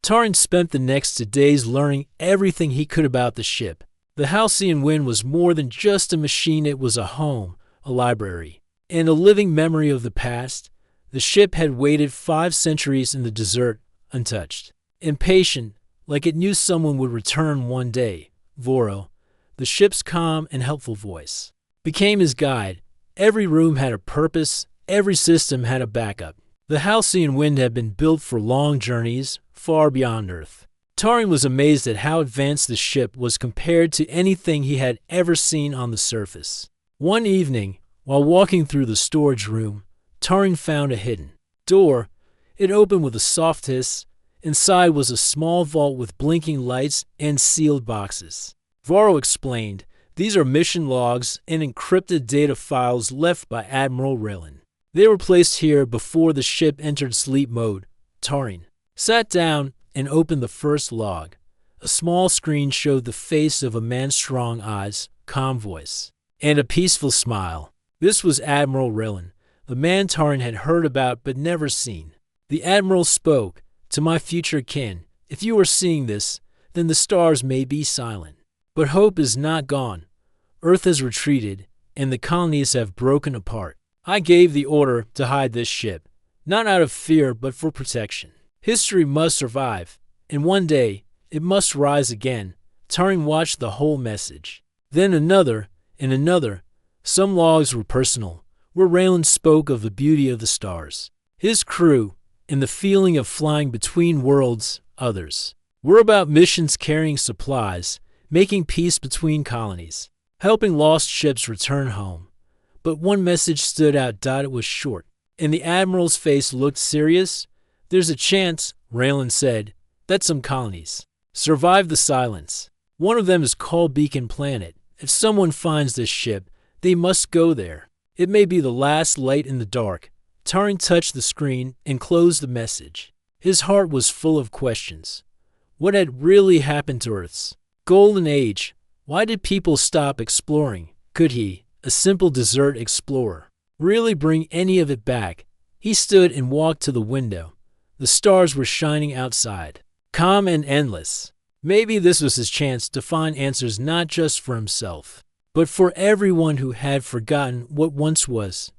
Taran spent the next 2 days learning everything he could about the ship. The Halcyon Wind was more than just a machine, it was a home, a library, and a living memory of the past. The ship had waited 5 centuries in the desert, untouched. Impatient, like it knew someone would return one day, Voro, the ship's calm and helpful voice, became his guide. Every room had a purpose, every system had a backup. The Halcyon Wind had been built for long journeys, far beyond Earth. Taran was amazed at how advanced the ship was compared to anything he had ever seen on the surface. One evening, while walking through the storage room, Taran found a hidden door. It opened with a soft hiss. Inside was a small vault with blinking lights and sealed boxes. Voro explained, "These are mission logs and encrypted data files left by Admiral Raylan. They were placed here before the ship entered sleep mode." Taran sat down and opened the first log. A small screen showed the face of a man's strong eyes, calm voice, and a peaceful smile. This was Admiral Raylan, the man Taran had heard about but never seen. The Admiral spoke, "To my future kin, if you are seeing this, then the stars may be silent. But hope is not gone. Earth has retreated, and the colonies have broken apart. I gave the order to hide this ship, not out of fear but for protection. History must survive, and one day it must rise again." Taran watched the whole message. Then another, and another. Some logs were personal, where Raylan spoke of the beauty of the stars, his crew, and the feeling of flying between worlds. Others were about missions carrying supplies, making peace between colonies, helping lost ships return home. But one message stood out. It was short, and the Admiral's face looked serious. "There's a chance," Raylan said, "that some colonies survive the silence. One of them is called Beacon Planet. If someone finds this ship, they must go there. It may be the last light in the dark." Taran touched the screen and closed the message. His heart was full of questions. What had really happened to Earth's golden age? Why did people stop exploring? Could he, a simple desert explorer, really bring any of it back? He stood and walked to the window. The stars were shining outside, calm and endless. Maybe this was his chance to find answers not just for himself, but for everyone who had forgotten what once was.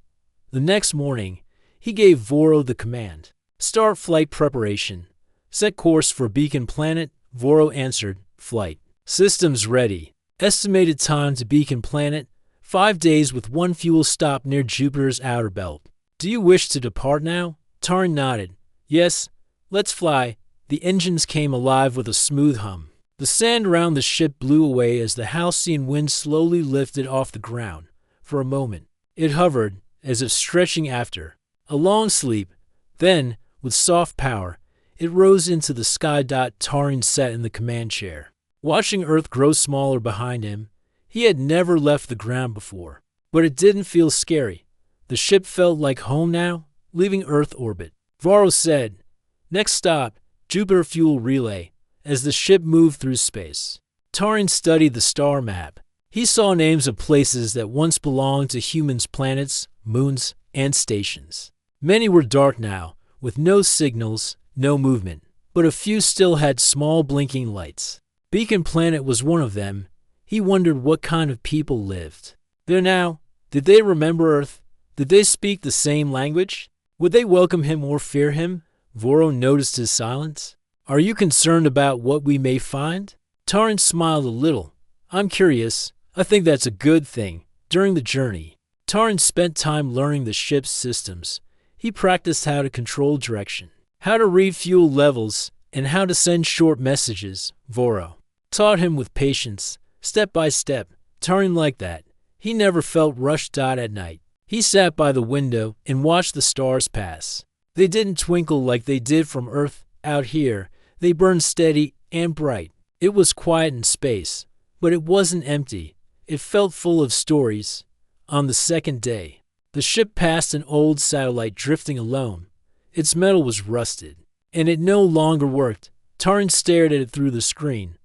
The next morning, he gave Voro the command. "Start flight preparation. Set course for Beacon Planet." Voro answered, "Flight systems ready. Estimated time to Beacon Planet, 5 days with 1 fuel stop near Jupiter's outer belt. Do you wish to depart now?" Taran nodded. "Yes, let's fly." The engines came alive with a smooth hum. The sand around the ship blew away as the Halcyon Wind slowly lifted off the ground. For a moment, it hovered, as if stretching after a long sleep. Then, with soft power, it rose into the sky. Taran sat in the command chair, watching Earth grow smaller behind him. He had never left the ground before, but it didn't feel scary. The ship felt like home now, leaving Earth orbit. Voro said, "Next stop, Jupiter Fuel Relay," as the ship moved through space. Taran studied the star map. He saw names of places that once belonged to humans, planets, moons, and stations. Many were dark now, with no signals, no movement, but a few still had small blinking lights. Beacon Planet was one of them. He wondered what kind of people lived there now. Did they remember Earth? Did they speak the same language? Would they welcome him or fear him? Voro noticed his silence. "Are you concerned about what we may find?" Taran smiled a little. "I'm curious. I think that's a good thing." During the journey, Taran spent time learning the ship's systems. He practiced how to control direction, how to read fuel levels, and how to send short messages. Voro taught him with patience, step by step. Taran liked that. He never felt rushed. At night, he sat by the window and watched the stars pass. They didn't twinkle like they did from Earth. Out here, they burned steady and bright. It was quiet in space, but it wasn't empty. It felt full of stories. On the second day, the ship passed an old satellite drifting alone. Its metal was rusted, and it no longer worked. Taran stared at it through the screen.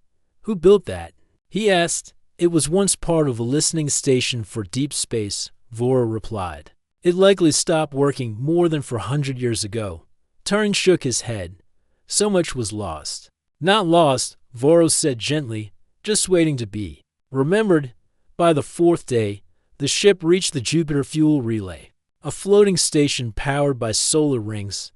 "Who built that?" he asked. "It was once part of a listening station for deep space," Voro replied. "It likely stopped working more than 400 years ago." Taran shook his head. So much was lost. Not lost, Voros said gently, just waiting to be remembered. By the fourth day, the ship reached the Jupiter Fuel Relay, a floating station powered by solar rings.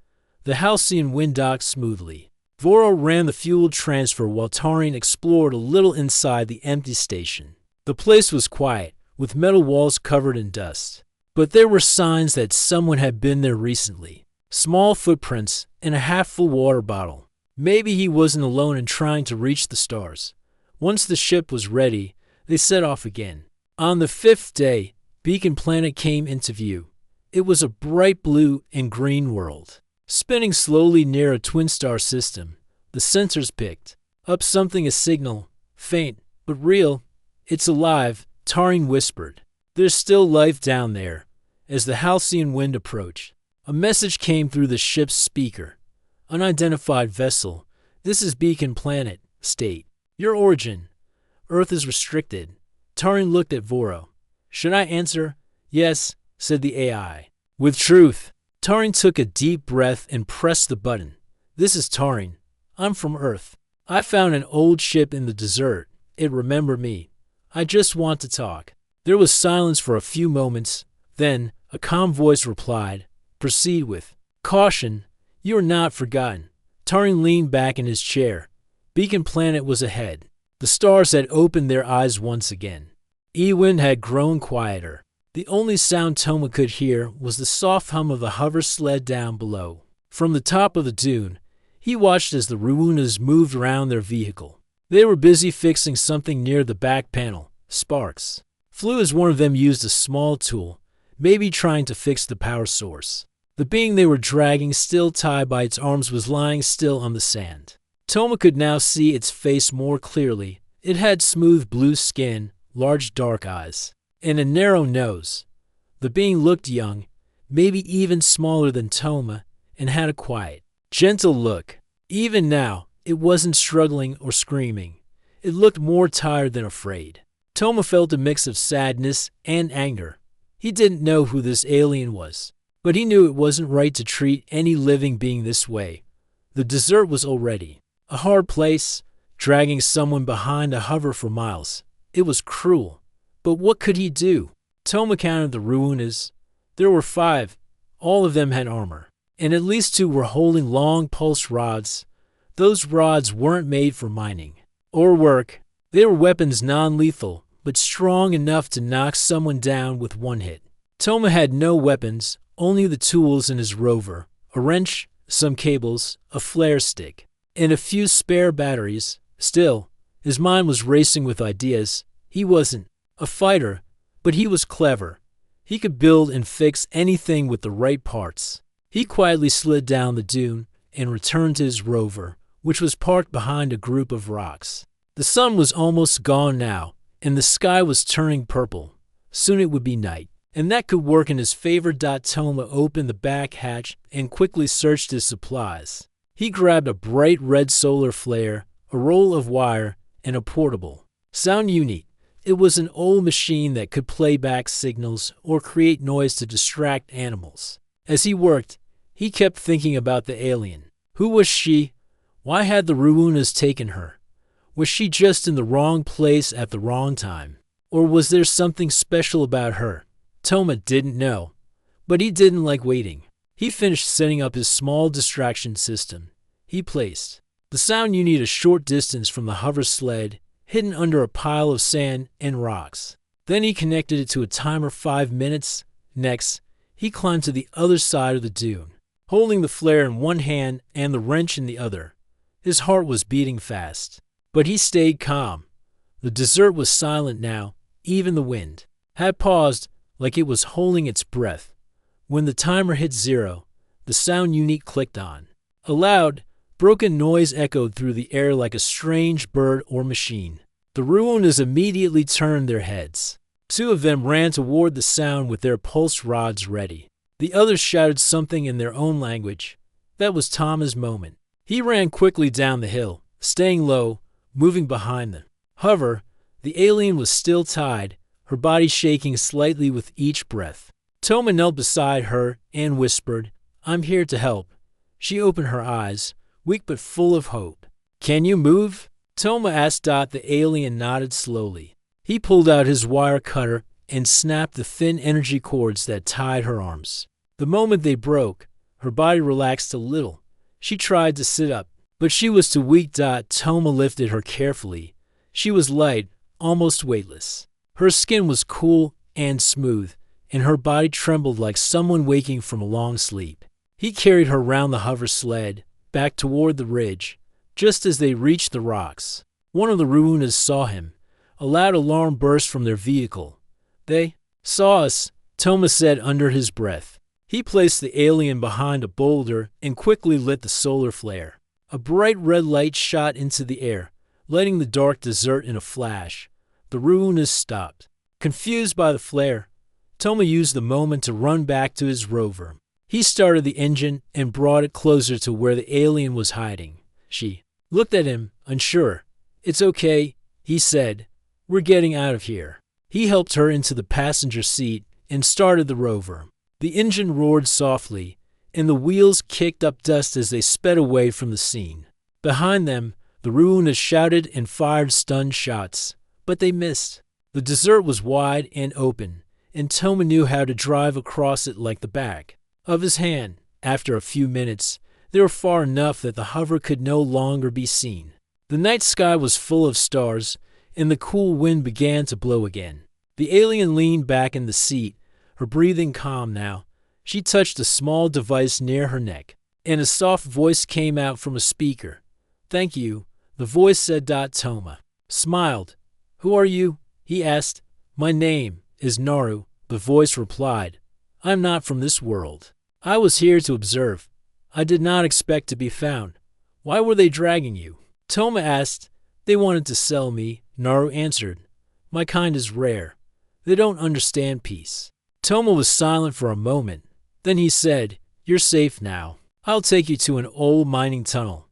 The halcyon wind docked smoothly. Voro ran the fuel transfer while Taurian explored a little inside the empty station. The place was quiet, with metal walls covered in dust. But there were signs that someone had been there recently. Small footprints and a half-full water bottle. Maybe he wasn't alone in trying to reach the stars. Once the ship was ready, they set off again. On the fifth day, Beacon Planet came into view. It was a bright blue and green world, spinning slowly near a twin star system. The sensors picked up something, a signal, faint but real. It's alive, Taurian whispered. There's still life down there. As the halcyon wind approached, a message came through the ship's speaker. Unidentified vessel. This is Beacon Planet. State. Your origin. Earth is restricted. Taurian looked at Voro. Should I answer? Yes, said the AI. With truth. Taurian took a deep breath and pressed the button. This is Taurian. I'm from Earth. I found an old ship in the desert. It remembered me. I just want to talk. There was silence for a few moments. Then, a calm voice replied, proceed with caution. You are not forgotten. Taurian leaned back in his chair. Beacon Planet was ahead. The stars had opened their eyes once again. Ewind had grown quieter. The only sound Toma could hear was the soft hum of the hover sled down below. From the top of the dune, he watched as the Ruunas moved around their vehicle. They were busy fixing something near the back panel, sparks. Flew as one of them used a small tool, maybe trying to fix the power source. The being they were dragging, still tied by its arms, was lying still on the sand. Toma could now see its face more clearly. It had smooth blue skin, large dark eyes, and a narrow nose. The being looked young, maybe even smaller than Toma, and had a quiet, gentle look. Even now, it wasn't struggling or screaming. It looked more tired than afraid. Toma felt a mix of sadness and anger. He didn't know who this alien was, but he knew it wasn't right to treat any living being this way. The desert was already a hard place, dragging someone behind a hover for miles. It was cruel. But what could he do? Toma counted the Ruunas. There were 5. All of them had armor, and at least 2 were holding long pulse rods. Those rods weren't made for mining or work. They were weapons non-lethal, but strong enough to knock someone down with one hit. Toma had no weapons, only the tools in his rover, a wrench, some cables, a flare stick, and a few spare batteries. Still, his mind was racing with ideas. He wasn't a fighter, but he was clever. He could build and fix anything with the right parts. He quietly slid down the dune and returned to his rover, which was parked behind a group of rocks. The sun was almost gone now, and the sky was turning purple. Soon it would be night, and that could work in his favor. Toma opened the back hatch and quickly searched his supplies. He grabbed a bright red solar flare, a roll of wire, and a portable sound unit. It was an old machine that could play back signals or create noise to distract animals. As he worked, he kept thinking about the alien. Who was she? Why had the Ruunas taken her? Was she just in the wrong place at the wrong time? Or was there something special about her? Toma didn't know, but he didn't like waiting. He finished setting up his small distraction system. He placed the sound unit a short distance from the hover sled, hidden under a pile of sand and rocks. Then he connected it to a timer. 5 minutes. Next, he climbed to the other side of the dune, holding the flare in one hand and the wrench in the other. His heart was beating fast, but he stayed calm. The desert was silent now. Even the wind had paused, like it was holding its breath. When the timer hit 0, the sound unit clicked on. A loud, broken noise echoed through the air like a strange bird or machine. The Ruunas immediately turned their heads. 2 of them ran toward the sound with their pulse rods ready. The others shouted something in their own language. That was Toma's moment. He ran quickly down the hill, staying low, moving behind them. However, the alien was still tied, her body shaking slightly with each breath. Toma knelt beside her and whispered, I'm here to help. She opened her eyes, weak but full of hope. Can you move? Toma asked. The alien nodded slowly. He pulled out his wire cutter and snapped the thin energy cords that tied her arms. The moment they broke, her body relaxed a little. She tried to sit up, but she was too weak. Toma lifted her carefully. She was light, almost weightless. Her skin was cool and smooth, and her body trembled like someone waking from a long sleep. He carried her round the hover sled, back toward the ridge. Just as they reached the rocks, one of the Ruunas saw him. A loud alarm burst from their vehicle. They saw us, Toma said under his breath. He placed the alien behind a boulder and quickly lit the solar flare. A bright red light shot into the air, lighting the dark desert in a flash. The Ruunas stopped. Confused by the flare, Toma used the moment to run back to his rover. He started the engine and brought it closer to where the alien was hiding. She looked at him, unsure. "It's okay," he said. "We're getting out of here." He helped her into the passenger seat and started the rover. The engine roared softly, and the wheels kicked up dust as they sped away from the scene. Behind them, the Ruunas shouted and fired stunned shots, but they missed. The desert was wide and open, and Toma knew how to drive across it like the back of his hand. After a few minutes, they were far enough that the hover could no longer be seen. The night sky was full of stars, and the cool wind began to blow again. The alien leaned back in the seat, her breathing calm now. She touched a small device near her neck, and a soft voice came out from a speaker. "Thank you," the voice said. Toma smiled. "Who are you?" he asked. "My name is Naru," the voice replied. "I'm not from this world. I was here to observe. I did not expect to be found." "Why were they dragging you?" Toma asked. "They wanted to sell me," Naru answered. "My kind is rare. They don't understand peace." Toma was silent for a moment. Then he said, "You're safe now. I'll take you to an old mining tunnel.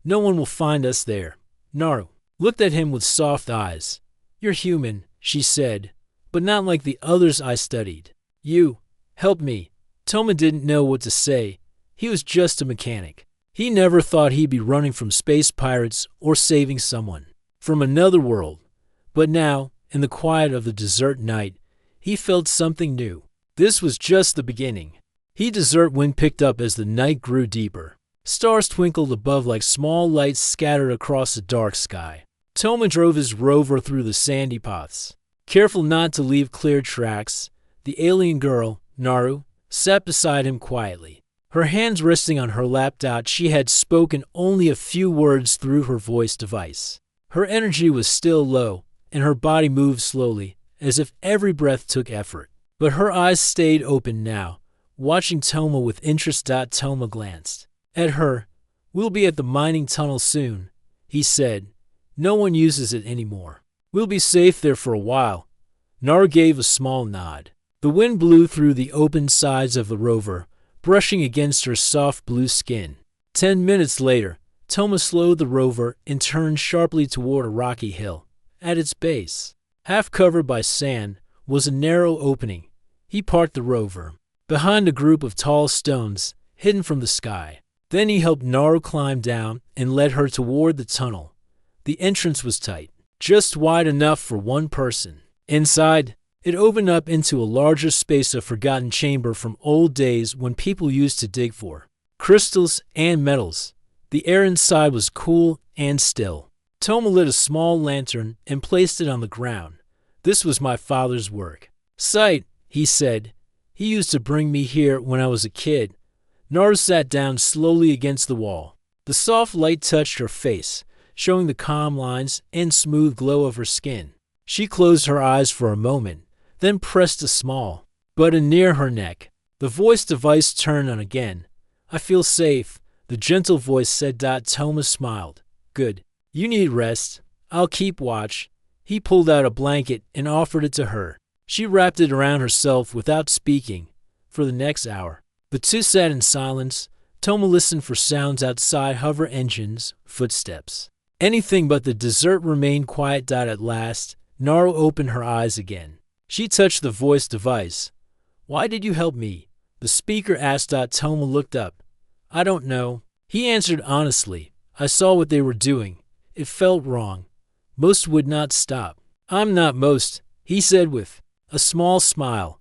No one will find us there." Naru looked at him with soft eyes. "You're human," she said, "but not like the others I studied. You help me." Toma didn't know what to say. He was just a mechanic. He never thought he'd be running from space pirates or saving someone from another world. But now, in the quiet of the desert night, he felt something new. This was just the beginning. The desert wind picked up as the night grew deeper. Stars twinkled above like small lights scattered across the dark sky. Toma drove his rover through the sandy paths, careful not to leave clear tracks. The alien girl, Naru, sat beside him quietly, her hands resting on her lap. She had spoken only a few words through her voice device. Her energy was still low, and her body moved slowly, as if every breath took effort. But her eyes stayed open now, watching Toma with interest. Toma glanced at her. "We'll be at the mining tunnel soon," he said. "No one uses it anymore. We'll be safe there for a while." Naru gave a small nod. The wind blew through the open sides of the rover, brushing against her soft blue skin. 10 minutes later, Toma slowed the rover and turned sharply toward a rocky hill. At its base, half covered by sand, was a narrow opening. He parked the rover behind a group of tall stones, hidden from the sky. Then he helped Naru climb down and led her toward the tunnel. The entrance was tight, just wide enough for one person. Inside, it opened up into a larger space, a forgotten chamber from old days when people used to dig for crystals and metals. The air inside was cool and still. Toma lit a small lantern and placed it on the ground. "This was my father's work. Sight," he said. "He used to bring me here when I was a kid." Naru sat down slowly against the wall. The soft light touched her face, showing the calm lines and smooth glow of her skin. She closed her eyes for a moment, then pressed a small button near her neck. The voice device turned on again. "I feel safe," the gentle voice said. Toma smiled. "Good. You need rest. I'll keep watch." He pulled out a blanket and offered it to her. She wrapped it around herself without speaking. For the next hour, the two sat in silence. Toma listened for sounds outside: hover engines, footsteps. Anything but the desert remained quiet. At last, Naru opened her eyes again. She touched the voice device. "Why did you help me?" the speaker asked. Toma looked up. "I don't know." He answered honestly. I saw what they were doing. It felt wrong. Most would not stop. I'm not most, he said with a small smile.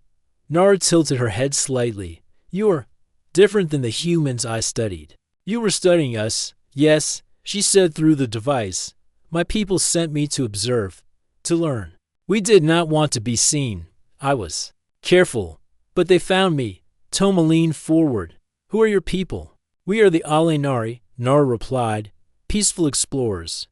Nara tilted her head slightly. You're different than the humans I studied. You were studying us, yes, she said through the device. My people sent me to observe, to learn. We did not want to be seen. I was careful, but they found me. Toma leaned forward. Who are your people? We are the Alenari, Nara replied. Peaceful explorers.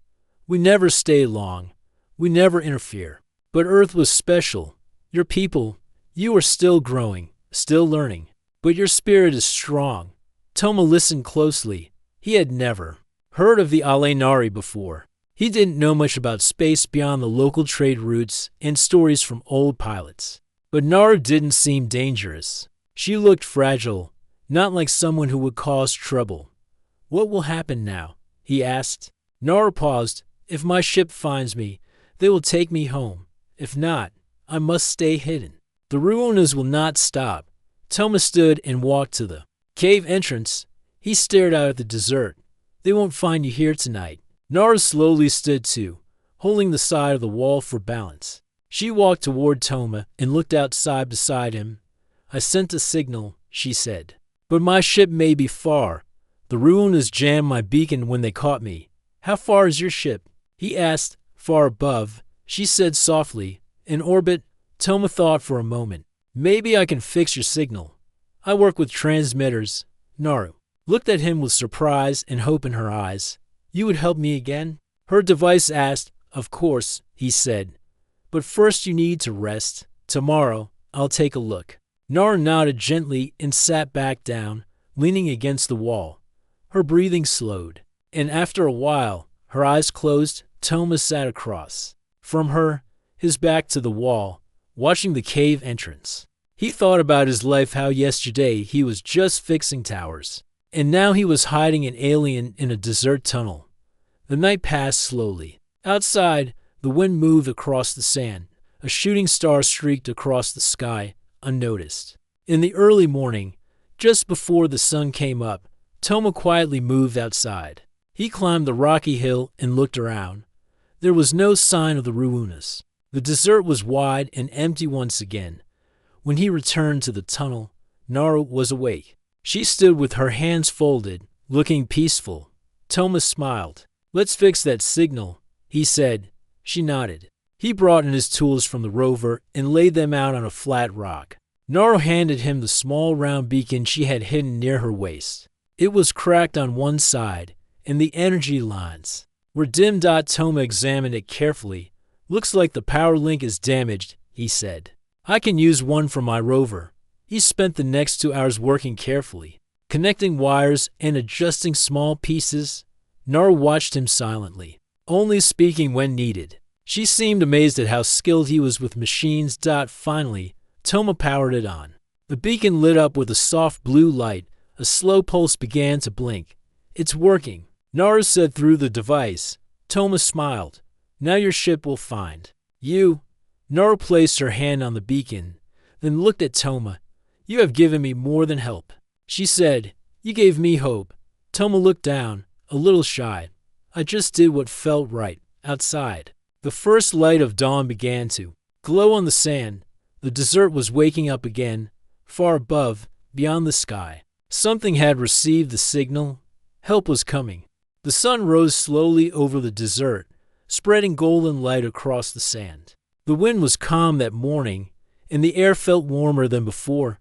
We never stay long. We never interfere. But Earth was special. Your people, you are still growing, still learning. But your spirit is strong. Toma listened closely. He had never heard of the Alenari before. He didn't know much about space beyond the local trade routes and stories from old pilots. But Nara didn't seem dangerous. She looked fragile, not like someone who would cause trouble. What will happen now? He asked. Nara paused. If my ship finds me, they will take me home. If not, I must stay hidden. The Ruonas will not stop. Toma stood and walked to the cave entrance. He stared out at the desert. They won't find you here tonight. Nara slowly stood too, holding the side of the wall for balance. She walked toward Toma and looked outside beside him. I sent a signal, she said. But my ship may be far. The Ruonas jammed my beacon when they caught me. How far is your ship? He asked. Far above, she said softly. In orbit. Toma thought for a moment. Maybe I can fix your signal. I work with transmitters. Naru looked at him with surprise and hope in her eyes. You would help me again? Her device asked. Of course, he said. But first you need to rest. Tomorrow, I'll take a look. Nara nodded gently and sat back down, leaning against the wall. Her breathing slowed, and after a while, her eyes closed. Toma sat across from her, his back to the wall, watching the cave entrance. He thought about his life, how yesterday he was just fixing towers, and now he was hiding an alien in a desert tunnel. The night passed slowly. Outside, the wind moved across the sand. A shooting star streaked across the sky, unnoticed. In the early morning, just before the sun came up, Toma quietly moved outside. He climbed the rocky hill and looked around. There was no sign of the Ruonas. The desert was wide and empty once again. When he returned to the tunnel, Nara was awake. She stood with her hands folded, looking peaceful. Toma smiled. Let's fix that signal, he said. She nodded. He brought in his tools from the rover and laid them out on a flat rock. Nara handed him the small round beacon she had hidden near her waist. It was cracked on one side, and the energy lines were dim. Toma examined it carefully. Looks like the power link is damaged, he said. I can use one from my rover. He spent the next 2 hours working carefully, connecting wires and adjusting small pieces. Nara watched him silently, only speaking when needed. She seemed amazed at how skilled he was with machines. Finally, Toma powered it on. The beacon lit up with a soft blue light. A slow pulse began to blink. It's working, Nara said through the device. Toma smiled. Now your ship will find you. Nara placed her hand on the beacon, then looked at Toma. You have given me more than help, she said. You gave me hope. Toma looked down, a little shy. I just did what felt right. Outside, the first light of dawn began to glow on the sand. The desert was waking up again. Far above, beyond the sky, something had received the signal. Help was coming. The sun rose slowly over the desert, spreading golden light across the sand. The wind was calm that morning, and the air felt warmer than before.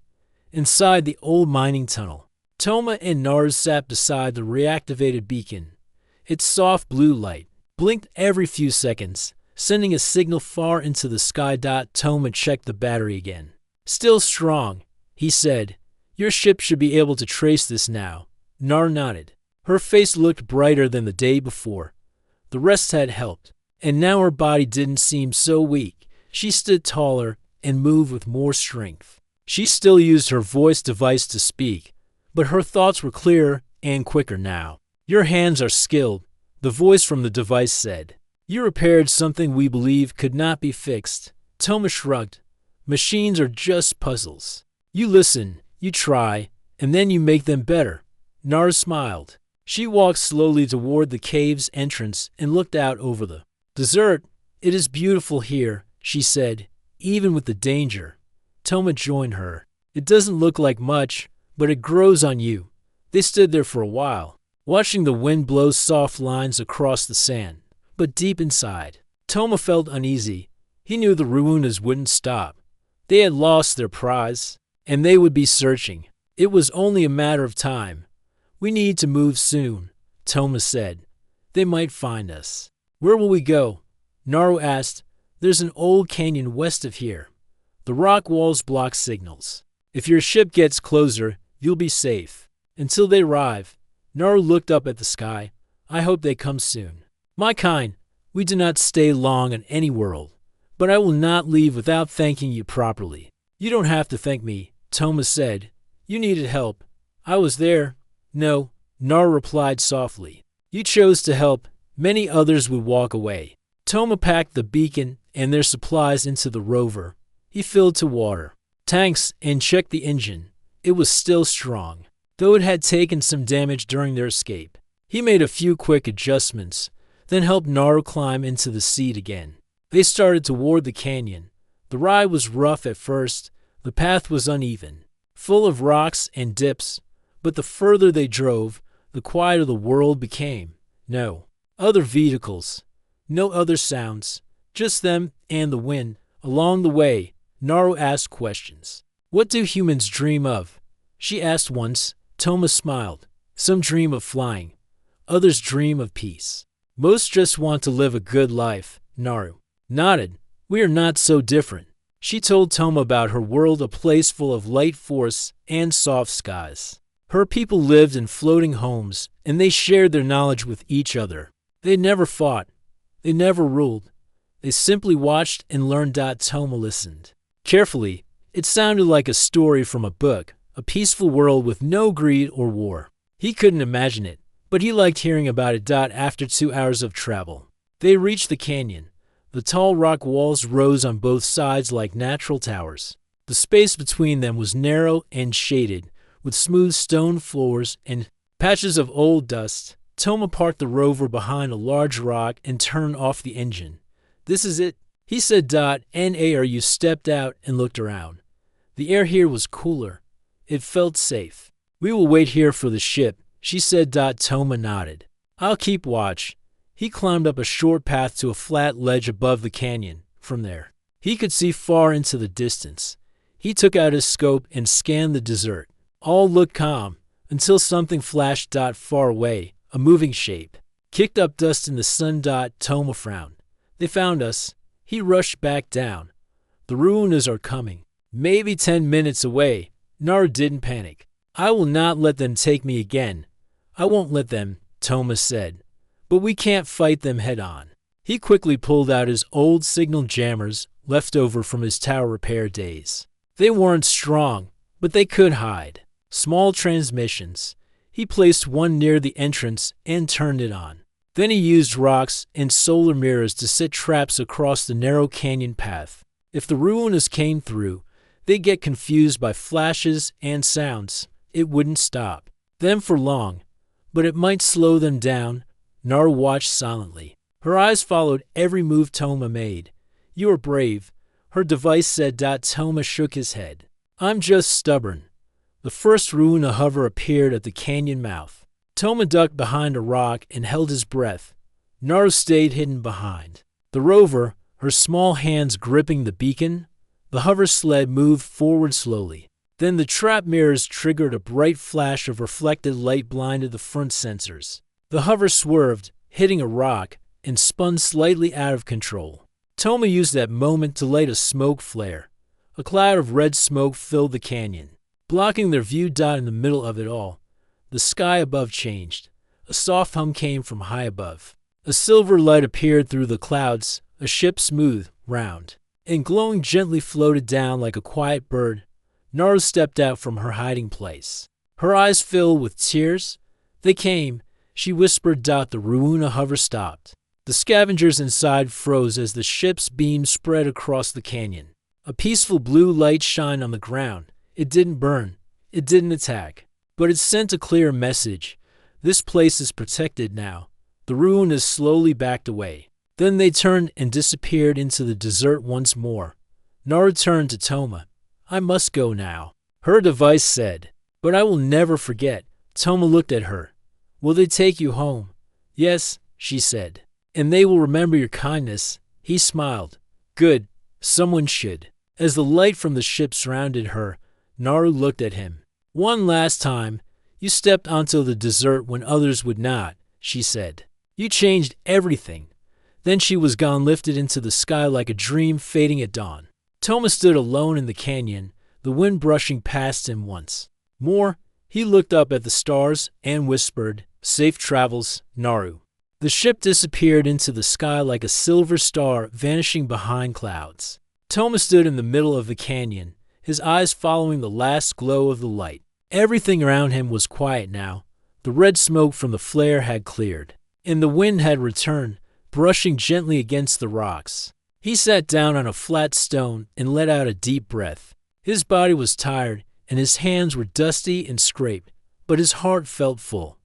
Inside the old mining tunnel, Toma and Nars sat beside the reactivated beacon. Its soft blue light blinked every few seconds, sending a signal far into the sky. Toma checked the battery again. Still strong, he said. Your ship should be able to trace this now. Nar nodded. Her face looked brighter than the day before. The rest had helped, and now her body didn't seem so weak. She stood taller and moved with more strength. She still used her voice device to speak, but her thoughts were clearer and quicker now. Your hands are skilled, the voice from the device said. You repaired something we believe could not be fixed. Toma shrugged. Machines are just puzzles. You listen, you try, and then you make them better. Nars smiled. She walked slowly toward the cave's entrance and looked out over the desert. It is beautiful here, she said, even with the danger. Toma joined her. It doesn't look like much, but it grows on you. They stood there for a while, watching the wind blow soft lines across the sand. But deep inside, Toma felt uneasy. He knew the Ruunas wouldn't stop. They had lost their prize, and they would be searching. It was only a matter of time. We need to move soon, Toma said. They might find us. Where will we go? Naru asked. There's an old canyon west of here. The rock walls block signals. If your ship gets closer, you'll be safe. Until they arrive, Naru looked up at the sky. I hope they come soon. My kind, we do not stay long on any world, but I will not leave without thanking you properly. You don't have to thank me, Toma said. You needed help. I was there. No, Naru replied softly. You chose to help. Many others would walk away. Toma packed the beacon and their supplies into the rover. He filled to water tanks and checked the engine. It was still strong, though it had taken some damage during their escape. He made a few quick adjustments, then helped Naru climb into the seat again. They started toward the canyon. The ride was rough at first. The path was uneven, full of rocks and dips, but the further they drove, the quieter the world became. No other vehicles, no other sounds, just them and the wind. Along the way, Naru asked questions. What do humans dream of? She asked once. Toma smiled. Some dream of flying. Others dream of peace. Most just want to live a good life, Naru nodded. We are not so different. She told Toma about her world, a place full of light force and soft skies. Her people lived in floating homes, and they shared their knowledge with each other. They never fought. They never ruled. They simply watched and learned. Toma listened carefully. It sounded like a story from a book, a peaceful world with no greed or war. He couldn't imagine it, but he liked hearing about it. After 2 hours of travel, they reached the canyon. The tall rock walls rose on both sides like natural towers. The space between them was narrow and shaded, with smooth stone floors and patches of old dust. Toma parked the rover behind a large rock and turned off the engine. This is it, he said. Naru stepped out and looked around. The air here was cooler. It felt safe. We will wait here for the ship, she said. Toma nodded. I'll keep watch. He climbed up a short path to a flat ledge above the canyon. From there, he could see far into the distance. He took out his scope and scanned the desert. All looked calm until something flashed. Far away, a moving shape kicked up dust in the sun. Toma frowned. They found us. He rushed back down. The Ruunas are coming. Maybe 10 minutes away. Naru didn't panic. I will not let them take me again. I won't let them, Toma said. But we can't fight them head on. He quickly pulled out his old signal jammers left over from his tower repair days. They weren't strong, but they could hide. Small transmissions. He placed one near the entrance and turned it on. Then he used rocks and solar mirrors to set traps across the narrow canyon path. If the Ruunas came through, they'd get confused by flashes and sounds. It wouldn't stop them for long, but it might slow them down. Naru watched silently. Her eyes followed every move Toma made. You are brave, her device said. Toma shook his head. I'm just stubborn. The first Ruuna hover appeared at the canyon mouth. Toma ducked behind a rock and held his breath. Naru stayed hidden behind the rover, her small hands gripping the beacon. The hover sled moved forward slowly. Then the trap mirrors triggered. A bright flash of reflected light blinded the front sensors. The hover swerved, hitting a rock, and spun slightly out of control. Toma used that moment to light a smoke flare. A cloud of red smoke filled the canyon, blocking their view. In the middle of it all, the sky above changed. A soft hum came from high above. A silver light appeared through the clouds. A ship, smooth, round, and glowing, gently floated down like a quiet bird. Naru stepped out from her hiding place. Her eyes filled with tears. They came, she whispered. The Ruuna hover stopped. The scavengers inside froze as the ship's beam spread across the canyon. A peaceful blue light shined on the ground. It didn't burn. It didn't attack. But it sent a clear message. This place is protected now. The ruin is slowly backed away. Then they turned and disappeared into the desert once more. Naru turned to Toma. I must go now. Her device said, but I will never forget. Toma looked at her. Will they take you home? Yes, she said. And they will remember your kindness. He smiled. Good. Someone should. As the light from the ship surrounded her, Naru looked at him. One last time, you stepped onto the desert when others would not, she said. You changed everything. Then she was gone, lifted into the sky like a dream fading at dawn. Toma stood alone in the canyon, the wind brushing past him once more. He looked up at the stars and whispered, Safe travels, Naru. The ship disappeared into the sky like a silver star vanishing behind clouds. Toma stood in the middle of the canyon, his eyes following the last glow of the light. Everything around him was quiet now. The red smoke from the flare had cleared, and the wind had returned, brushing gently against the rocks. He sat down on a flat stone and let out a deep breath. His body was tired, and his hands were dusty and scraped, but his heart felt full.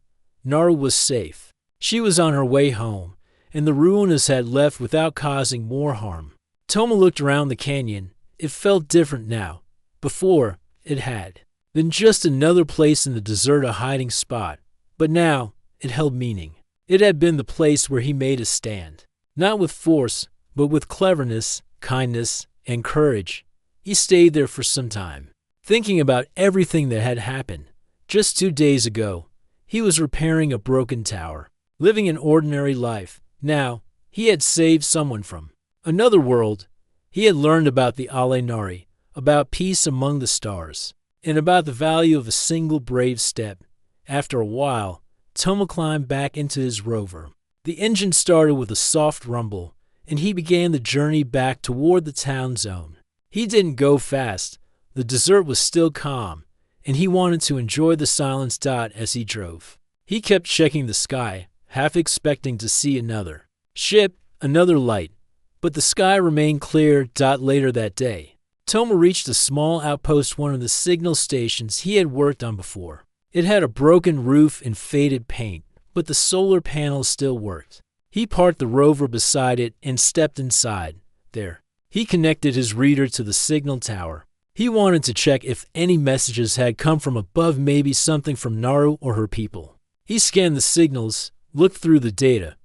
Naru was safe. She was on her way home, and the ruiners had left without causing more harm. Toma looked around the canyon. It felt different now. Before, it had been just another place in the desert, a hiding spot. But now, it held meaning. It had been the place where he made a stand. Not with force, but with cleverness, kindness, and courage. He stayed there for some time, thinking about everything that had happened. Just 2 days ago, he was repairing a broken tower, living an ordinary life. Now, he had saved someone from another world. He had learned about the Alenari, about peace among the stars, and about the value of a single brave step. After a while, Toma climbed back into his rover. The engine started with a soft rumble, and he began the journey back toward the town zone. He didn't go fast. The desert was still calm, and he wanted to enjoy the silence. As he drove, he kept checking the sky, half expecting to see another ship, another light. But the sky remained clear. Later that day, Toma reached a small outpost, one of the signal stations he had worked on before. It had a broken roof and faded paint, but the solar panels still worked. He parked the rover beside it and stepped inside. There, he connected his reader to the signal tower. He wanted to check if any messages had come from above, maybe something from Naru or her people. He scanned the signals, looked through the data,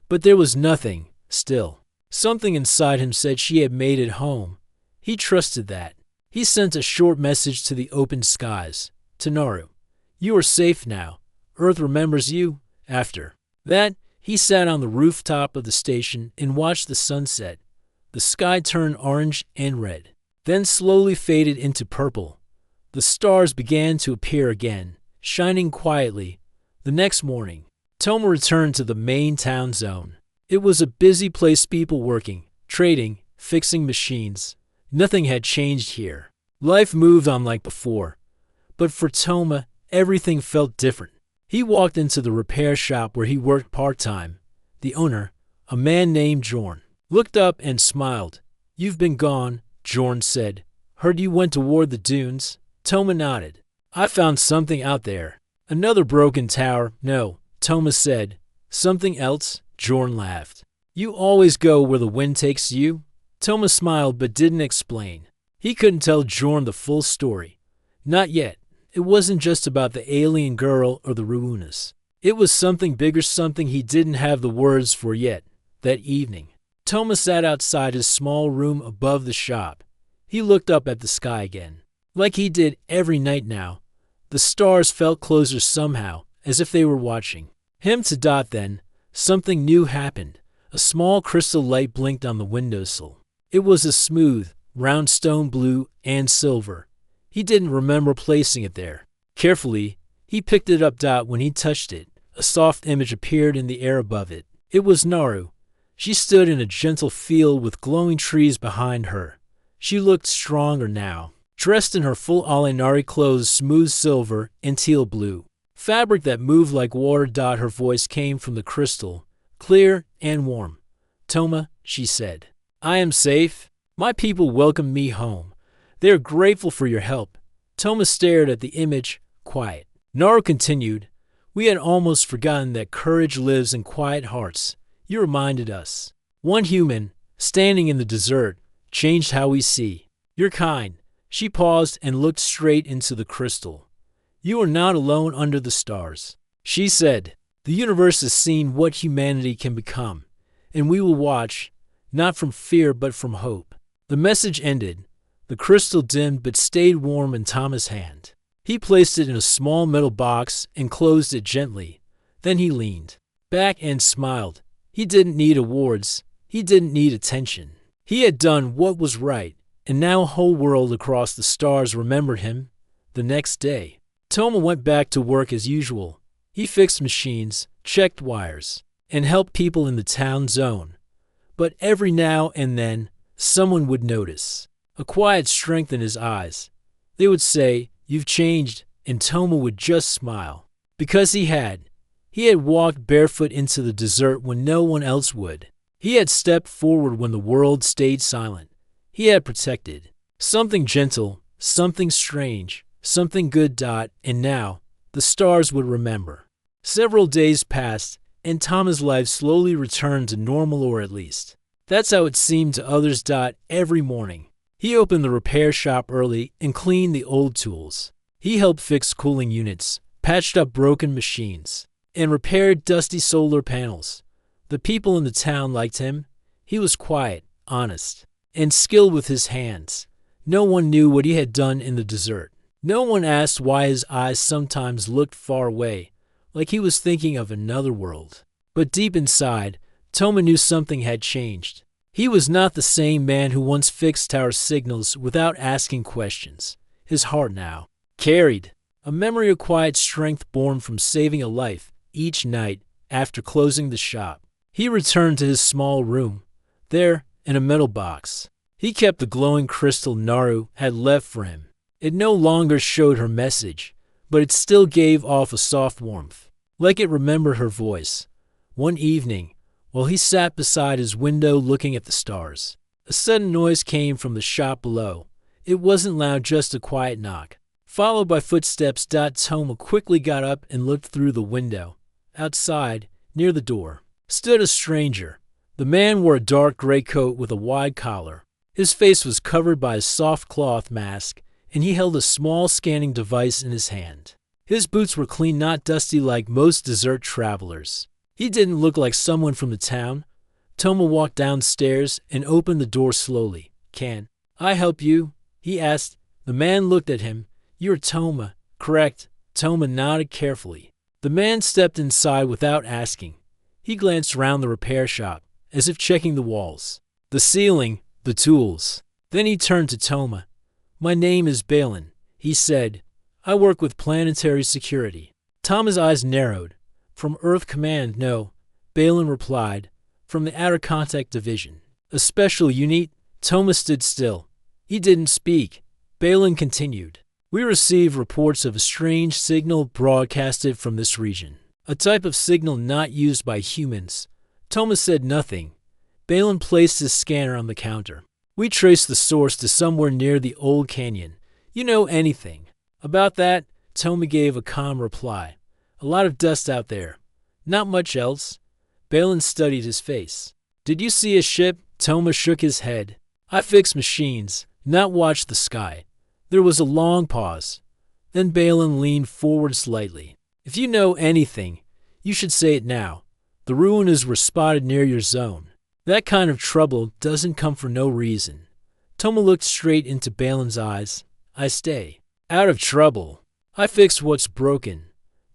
but there was nothing. Still, something inside him said she had made it home. He trusted that. He sent a short message to the open skies, to Naru. You are safe now. Earth remembers you. After that, he sat on the rooftop of the station and watched the sunset. The sky turned orange and red, then slowly faded into purple. The stars began to appear again, shining quietly. The next morning, Toma returned to the main town zone. It was a busy place, people working, trading, fixing machines. Nothing had changed here. Life moved on like before. But for Toma, everything felt different. He walked into the repair shop where he worked part-time. The owner, a man named Jorn, looked up and smiled. You've been gone, Jorn said. Heard you went toward the dunes. Toma nodded. I found something out there. Another broken tower. No, Toma said. Something else? Jorn laughed. You always go where the wind takes you? Toma smiled but didn't explain. He couldn't tell Jorn the full story. Not yet. It wasn't just about the alien girl or the ruinas. It was something bigger, something he didn't have the words for yet. That evening, Toma sat outside his small room above the shop. He looked up at the sky again, like he did every night now. The stars felt closer somehow, as if they were watching him. Then, something new happened. A small crystal light blinked on the windowsill. It was a smooth, round stone, blue and silver. He didn't remember placing it there. Carefully, he picked it up. When he touched it, a soft image appeared in the air above it. It was Naru. She stood in a gentle field with glowing trees behind her. She looked stronger now, dressed in her full Alenari clothes, smooth silver and teal blue, fabric that moved like water. Her voice came from the crystal, clear and warm. Toma, she said, I am safe. My people welcome me home. They are grateful for your help. Toma stared at the image, quiet. Naru continued, We had almost forgotten that courage lives in quiet hearts. You reminded us. One human, standing in the desert, changed how we see. You're kind." She paused and looked straight into the crystal. "You are not alone under the stars," she said. "The universe has seen what humanity can become, and we will watch, not from fear but from hope." The message ended. The crystal dimmed but stayed warm in Thomas' hand. He placed it in a small metal box and closed it gently. Then he leaned back and smiled. He didn't need awards. He didn't need attention. He had done what was right, and now a whole world across the stars remembered him. The next day, Toma went back to work as usual. He fixed machines, checked wires, and helped people in the town zone. But every now and then, someone would notice. A quiet strength in his eyes. They would say, "You've changed," and Toma would just smile. Because he had. He had walked barefoot into the desert when no one else would. He had stepped forward when the world stayed silent. He had protected. Something gentle, something strange, something good. And now, the stars would remember. Several days passed, and Toma's life slowly returned to normal, or at least that's how it seemed to others. Every morning, he opened the repair shop early and cleaned the old tools. He helped fix cooling units, patched up broken machines, and repaired dusty solar panels. The people in the town liked him. He was quiet, honest, and skilled with his hands. No one knew what he had done in the desert. No one asked why his eyes sometimes looked far away, like he was thinking of another world. But deep inside, Toma knew something had changed. He was not the same man who once fixed tower signals without asking questions. His heart now carried a memory of quiet strength born from saving a life each night after closing the shop. He returned to his small room. There, in a metal box, he kept the glowing crystal Naru had left for him. It no longer showed her message, but it still gave off a soft warmth, like it remembered her voice. One evening, while he sat beside his window looking at the stars, a sudden noise came from the shop below. It wasn't loud, just a quiet knock, followed by footsteps. Toma quickly got up and looked through the window. Outside, near the door, stood a stranger. The man wore a dark gray coat with a wide collar. His face was covered by a soft cloth mask, and he held a small scanning device in his hand. His boots were clean, not dusty like most desert travelers. He didn't look like someone from the town. Toma walked downstairs and opened the door slowly. "Can I help you?" he asked. The man looked at him. "You're Toma, correct?" Toma nodded carefully. The man stepped inside without asking. He glanced around the repair shop, as if checking the walls, the ceiling, the tools. Then he turned to Toma. "My name is Balin," he said. "I work with planetary security." Toma's eyes narrowed. "From Earth Command, no," Balin replied. "From the Outer Contact Division. A special unit." Toma stood still. He didn't speak. Balin continued. "We receive reports of a strange signal broadcasted from this region. A type of signal not used by humans." Toma said nothing. Balin placed his scanner on the counter. "We traced the source to somewhere near the old canyon. You know anything about that?" Toma gave a calm reply. "A lot of dust out there. Not much else." Balin studied his face. "Did you see a ship?" Toma shook his head. "I fix machines, not watch the sky." There was a long pause. Then Balin leaned forward slightly. "If you know anything, you should say it now. The ruins were spotted near your zone. That kind of trouble doesn't come for no reason." Toma looked straight into Balin's eyes. "I stay out of trouble. I fix what's broken.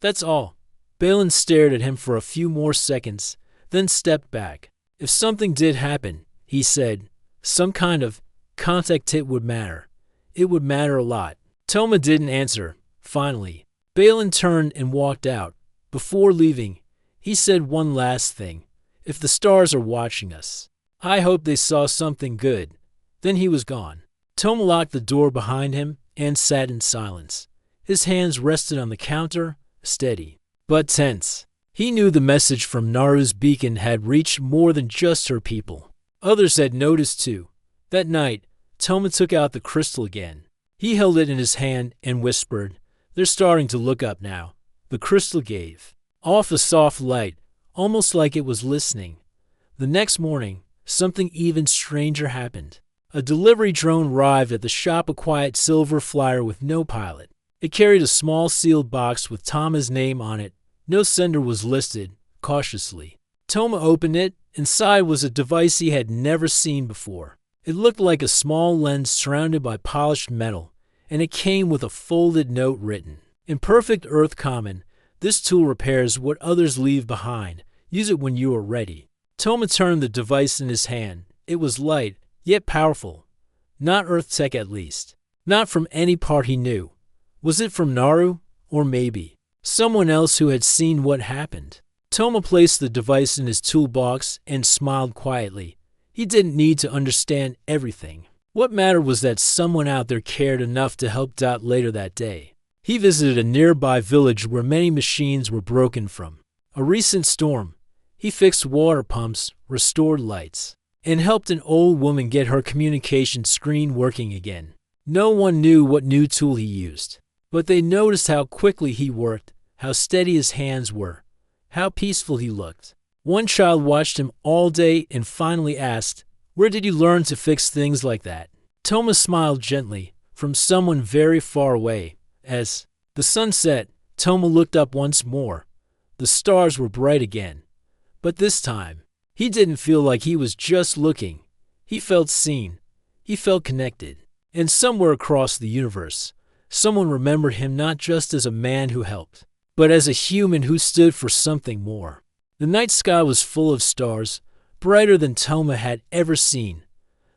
That's all." Balin stared at him for a few more seconds, then stepped back. "If something did happen," he said, "some kind of contact hit would matter. It would matter a lot." Toma didn't answer. Finally, Balin turned and walked out. Before leaving, he said one last thing. "If the stars are watching us, I hope they saw something good." Then he was gone. Toma locked the door behind him and sat in silence. His hands rested on the counter, steady, but tense. He knew the message from Naru's beacon had reached more than just her people. Others had noticed too. That night, Toma took out the crystal again. He held it in his hand and whispered, "They're starting to look up now. The crystal gave off a soft light, almost like it was listening. The next morning, something even stranger happened. A delivery drone arrived at the shop, a quiet silver flyer with no pilot. It carried a small sealed box with Toma's name on it. No sender was listed. Cautiously, Toma opened it. Inside was a device he had never seen before. It looked like a small lens surrounded by polished metal, and it came with a folded note written, "In perfect Earth Common, this tool repairs what others leave behind. Use it when you are ready." Toma turned the device in his hand. It was light, yet powerful. Not Earth tech, at least. Not from any part he knew. Was it from Naru? Or maybe someone else who had seen what happened? Toma placed the device in his toolbox and smiled quietly. He didn't need to understand everything. What mattered was that someone out there cared enough to help. Later that day, he visited a nearby village where many machines were broken from a recent storm. He fixed water pumps, restored lights, and helped an old woman get her communication screen working again. No one knew what new tool he used, but they noticed how quickly he worked, how steady his hands were, how peaceful he looked. One child watched him all day and finally asked, "Where did you learn to fix things like that?" Toma smiled gently, from someone very far away. As the sun set, Toma looked up once more. The stars were bright again. But this time, he didn't feel like he was just looking. He felt seen. He felt connected. And somewhere across the universe, someone remembered him not just as a man who helped, but as a human who stood for something more. The night sky was full of stars, brighter than Toma had ever seen.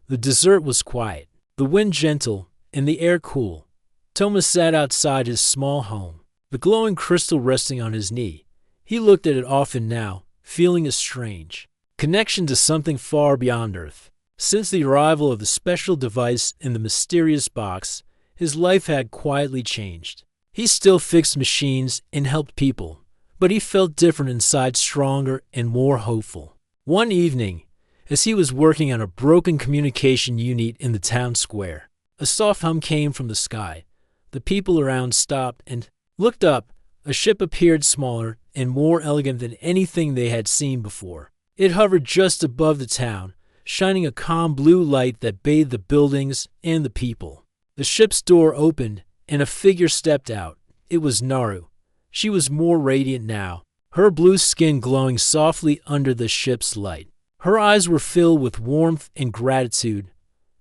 The desert was quiet, the wind gentle, and the air cool. Toma sat outside his small home, the glowing crystal resting on his knee. He looked at it often now, feeling a strange connection to something far beyond Earth. Since the arrival of the special device in the mysterious box, his life had quietly changed. He still fixed machines and helped people, but he felt different inside, stronger and more hopeful. One evening, as he was working on a broken communication unit in the town square, a soft hum came from the sky. The people around stopped and looked up. A ship appeared, smaller and more elegant than anything they had seen before. It hovered just above the town, shining a calm blue light that bathed the buildings and the people. The ship's door opened, and a figure stepped out. It was Naru. She was more radiant now, her blue skin glowing softly under the ship's light. Her eyes were filled with warmth and gratitude.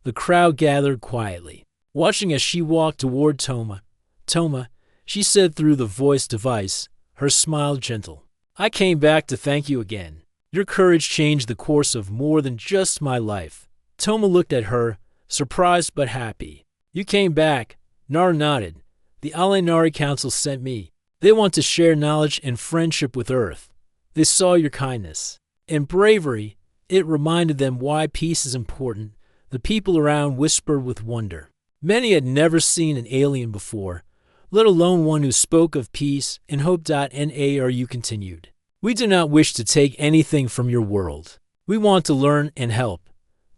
The crowd gathered quietly, watching as she walked toward Toma. "Toma," she said through the voice device, her smile gentle. "I came back to thank you again. Your courage changed the course of more than just my life." Toma looked at her, surprised but happy. "You came back?" Naru nodded. "The Alenari Council sent me. They want to share knowledge and friendship with Earth. They saw your kindness and bravery. It reminded them why peace is important." The people around whispered with wonder. Many had never seen an alien before, let alone one who spoke of peace and hope. Naru continued. "We do not wish to take anything from your world. We want to learn and help,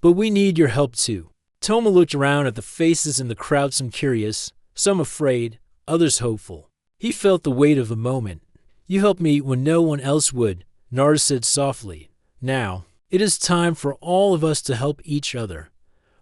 but we need your help too." Toma looked around at the faces in the crowd, some curious, some afraid, others hopeful. He felt the weight of the moment. "You helped me when no one else would," Naru said softly. "Now, it is time for all of us to help each other."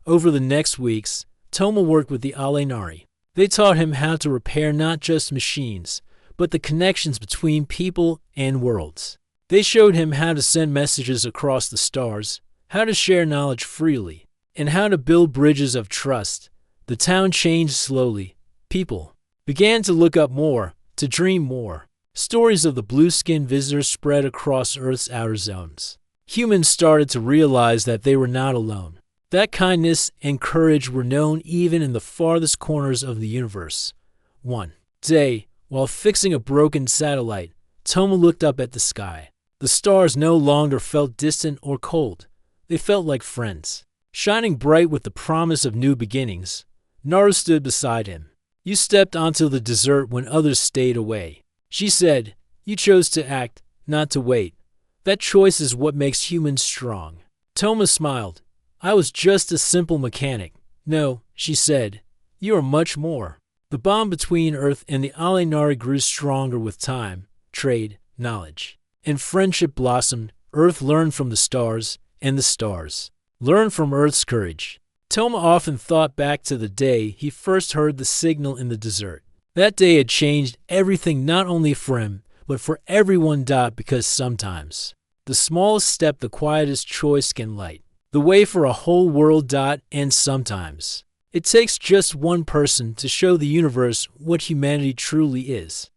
Over the next weeks, Toma worked with the Alenari. They taught him how to repair not just machines, but the connections between people and worlds. They showed him how to send messages across the stars, how to share knowledge freely, and how to build bridges of trust. The town changed slowly. People began to look up more, to dream more. Stories of the blue-skinned visitors spread across Earth's outer zones. Humans started to realize that they were not alone, that kindness and courage were known even in the farthest corners of the universe. One day, while fixing a broken satellite, Toma looked up at the sky. The stars no longer felt distant or cold. They felt like friends, shining bright with the promise of new beginnings. Naru stood beside him. "You stepped onto the desert when others stayed away," she said. "You chose to act, not to wait. That choice is what makes humans strong." Toma smiled. "I was just a simple mechanic." "No," she said. "You are much more." The bond between Earth and the Alinari grew stronger with time, trade, knowledge, and friendship blossomed. Earth learned from the stars, and the stars learned from Earth's courage. Toma often thought back to the day he first heard the signal in the desert. That day had changed everything, not only for him, but for everyone. Because sometimes the smallest step, the quietest choice can light the way for a whole world. And sometimes it takes just one person to show the universe what humanity truly is.